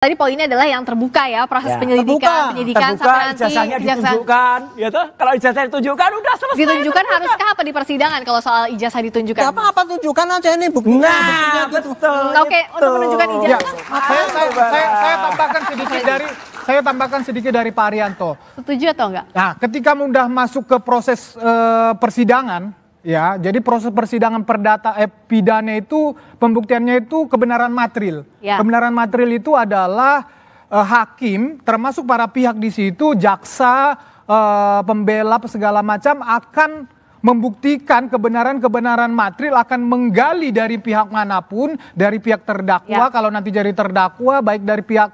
Tadi poinnya adalah yang terbuka ya, proses penyelidikan sampai nanti ijazahnya ditunjukkan, ya toh? Kalau ijazah ditunjukkan udah selesai. Ditunjukkan haruskah apa di persidangan kalau soal ijazah ditunjukkan? Ya apa tunjukkan aja ini buktinya. Nah, betul. Oke, untuk menunjukkan ijazah. Saya tambahkan sedikit dari Pak Arianto. Setuju atau enggak? Nah, ketika mudah masuk ke proses persidangan, ya, jadi proses persidangan pidana itu pembuktiannya itu kebenaran material. Ya. Kebenaran material itu adalah hakim, termasuk para pihak di situ, jaksa, pembela segala macam akan membuktikan kebenaran material, akan menggali dari pihak manapun, dari pihak terdakwa, kalau nanti jadi terdakwa, baik dari pihak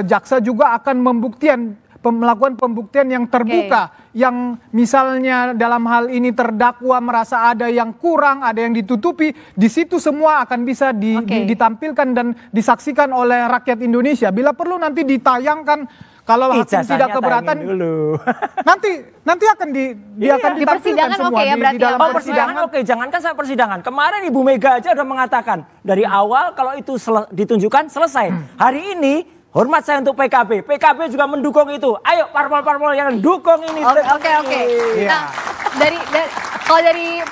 jaksa juga akan melakukan pembuktian yang terbuka, yang misalnya dalam hal ini terdakwa merasa ada yang kurang, ada yang ditutupi, di situ semua akan bisa ditampilkan dan disaksikan oleh rakyat Indonesia. Bila perlu nanti ditayangkan. Kalau hakim tidak keberatan, nanti akan ditampilkan persidangan semua ya, berarti di dalam persidangan. Oke, jangankan saya persidangan. Kemarin Ibu Mega aja udah mengatakan dari awal kalau itu ditunjukkan selesai. Hari ini hormat saya untuk PKB. PKB juga mendukung itu. Ayo parpol-parpol yang dukung ini. Oke. Nah, kalau dari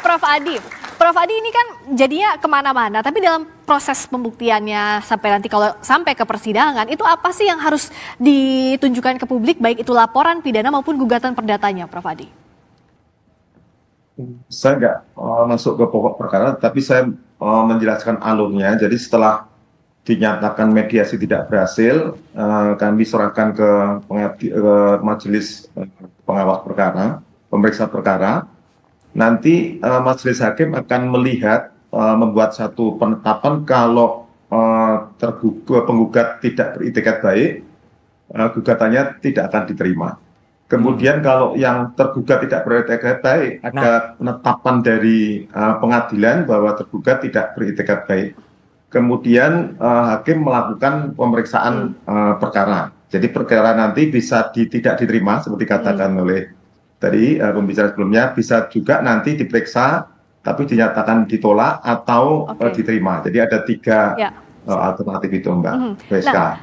Prof Adi ini kan jadinya kemana-mana, tapi dalam proses pembuktiannya sampai nanti kalau sampai ke persidangan, itu apa sih yang harus ditunjukkan ke publik, baik itu laporan pidana maupun gugatan perdatanya, Prof Adi? Saya nggak masuk ke pokok perkara, tapi saya menjelaskan alurnya. Jadi setelah dinyatakan mediasi tidak berhasil, kami serahkan ke majelis pengawas perkara, pemeriksa perkara. Nanti majelis hakim akan melihat, membuat satu penetapan kalau penggugat tidak beritikat baik, gugatannya tidak akan diterima. Kemudian kalau yang tergugat tidak beritikat baik, ada penetapan dari pengadilan bahwa tergugat tidak beritikat baik. Kemudian hakim melakukan pemeriksaan perkara. Jadi perkara nanti bisa tidak diterima seperti katakan oleh tadi pembicara sebelumnya, bisa juga nanti diperiksa tapi dinyatakan ditolak atau diterima. Jadi ada 3 alternatif itu, Mbak Veska.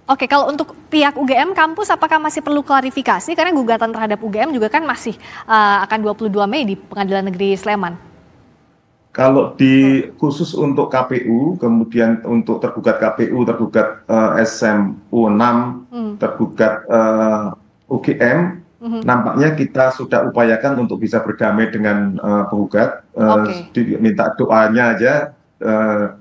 Oke, kalau untuk pihak UGM kampus apakah masih perlu klarifikasi karena gugatan terhadap UGM juga kan masih akan 22 Mei di Pengadilan Negeri Sleman? Kalau khusus untuk KPU, kemudian untuk tergugat KPU, tergugat SMU 6, tergugat UGM, nampaknya kita sudah upayakan untuk bisa berdamai dengan penggugat. Minta doanya aja.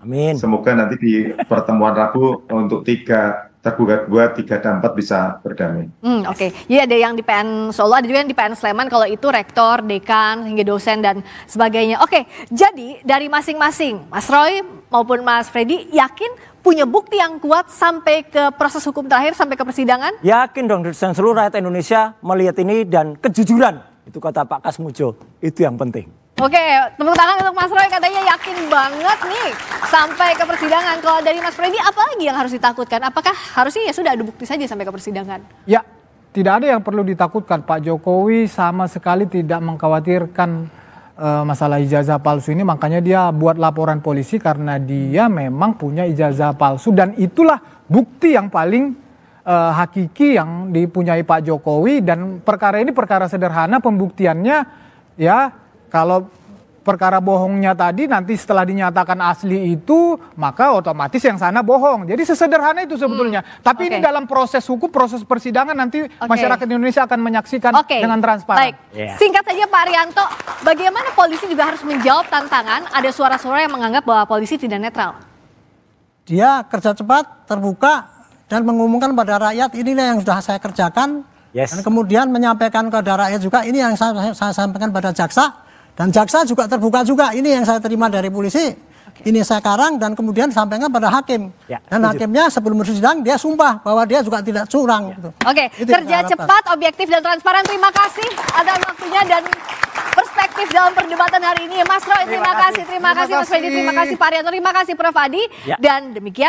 Amin. Semoga nanti di pertemuan Rabu untuk 3 tergugat 2, 3 dan 4 bisa berdamai. Jadi ada yang di PN Solo, ada juga yang di PN Sleman, kalau itu rektor, dekan, hingga dosen dan sebagainya. Oke, jadi dari masing-masing, Mas Roy maupun Mas Freddy yakin punya bukti yang kuat sampai ke proses hukum terakhir, sampai ke persidangan? Yakin dong, dan seluruh rakyat Indonesia melihat ini dan kejujuran. Itu kata Pak Kasmujo, itu yang penting. Oke, tepuk tangan untuk Mas Roy, katanya yakin banget nih sampai ke persidangan. Kalau dari Mas Freddy, apa lagi yang harus ditakutkan? Apakah harusnya ya sudah ada bukti saja sampai ke persidangan? Ya, tidak ada yang perlu ditakutkan. Pak Jokowi sama sekali tidak mengkhawatirkan masalah ijazah palsu ini, makanya dia buat laporan polisi karena dia memang punya ijazah palsu dan itulah bukti yang paling hakiki yang dipunyai Pak Jokowi. Dan perkara ini perkara sederhana pembuktiannya, ya. Kalau perkara bohongnya tadi nanti setelah dinyatakan asli itu, maka otomatis yang sana bohong. Jadi sesederhana itu sebetulnya. Tapi ini dalam proses hukum, proses persidangan nanti masyarakat Indonesia akan menyaksikan dengan transparan. Baik, singkat saja Pak Arianto, bagaimana polisi juga harus menjawab tantangan ada suara-suara yang menganggap bahwa polisi tidak netral? Dia kerja cepat, terbuka, dan mengumumkan pada rakyat inilah yang sudah saya kerjakan. Dan kemudian menyampaikan kepada rakyat juga ini yang saya sampaikan pada jaksa. Dan jaksa juga terbuka juga, ini yang saya terima dari polisi, ini saya karang dan kemudian sampaikan pada hakim. Dan hakimnya sebelum bersidang dia sumpah bahwa dia juga tidak curang. Kerja cepat, objektif dan transparan. Terima kasih atas waktunya dan perspektif dalam perdebatan hari ini. Mas Roy, terima kasih Mas Freddy, terima kasih Pak Arianto, terima kasih Prof Adi. Dan demikian.